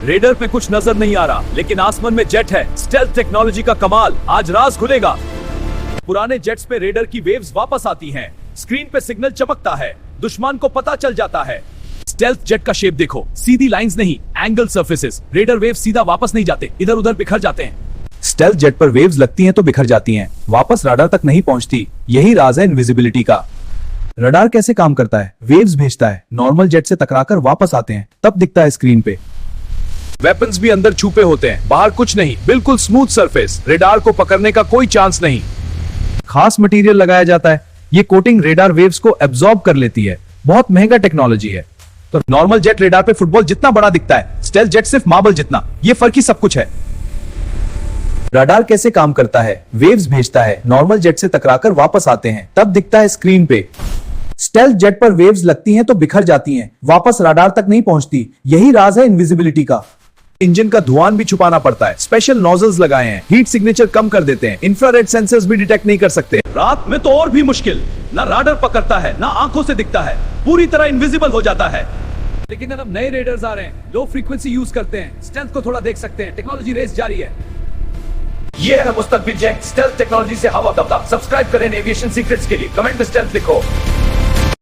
Raider पे कुछ नजर नहीं आ रहा, लेकिन आसमान में जेट है। स्टेल्थ टेक्नोलॉजी का कमाल, आज राज खुलेगा। पुराने जेट्स पे रेडर की वेव्स वापस आती हैं। स्क्रीन पे सिग्नल चमकता है, दुश्मन को पता चल जाता है। स्टेल्थ जेट का शेप देखो, सीधी लाइंस नहीं, एंगल सर्फेसेस। रेडर वेव सीधा वापस नहीं जाते, इधर उधर बिखर जाते हैं। स्टेल्थ जेट पर वेव्स लगती हैं तो बिखर जाती हैं, वापस रडार तक नहीं पहुंचती। यही राज है इनविजिबिलिटी का। रडार कैसे काम करता है? वेव्स भेजता है, नॉर्मल जेट से टकराकर वापस आते हैं, तब दिखता है स्क्रीन पे। वेपन्स भी अंदर छुपे होते हैं, बाहर कुछ नहीं, बिल्कुल स्मूथ सरफेस। रेडार को पकड़ने का कोई चांस नहीं। खास मटेरियल लगाया जाता है, ये कोटिंग रेडार वेव्स को एब्जॉर्ब कर लेती है। बहुत महंगा टेक्नोलॉजी है। तो नॉर्मल जेट रेडार पे फुटबॉल जितना बड़ा दिखता है, स्टेल्थ जेट सिर्फ मार्बल जितना। ये फर्क ही सब कुछ है। रडार कैसे काम करता है? वेव्स भेजता है, नॉर्मल जेट से टकराकर वापस आते हैं, तब दिखता है स्क्रीन पे। स्टेल्थ जेट पर वेव्स लगती हैं तो बिखर जाती हैं, वापस रडार तक नहीं पहुंचती। यही राज है इनविजिबिलिटी का। इंजन का धुआं भी छुपाना पड़ता है, स्पेशल नोजल्स लगाए हैं, हीट सिग्नेचर कम कर देते हैं। इंफ्रारेड सेंसर्स भी डिटेक्ट नहीं कर सकते। रात में तो और भी मुश्किल, ना राडार पकड़ता है, ना आंखों से दिखता है, पूरी तरह इनविजिबल हो जाता है। लेकिन अब नए रेडर्स आ रहे हैं, लो फ्रीक्वेंसी यूज करते हैं, स्टेल्थ को थोड़ा देख सकते हैं। टेक्नोलॉजी रेस जारी है। ये है मुस्तकबिल जेट, स्टेल्थ टेक्नोलॉजी से हवा तबला। सब्सक्राइब करें एविएशन सीक्रेट्स के लिए, कमेंट में स्टेल्थ लिखो।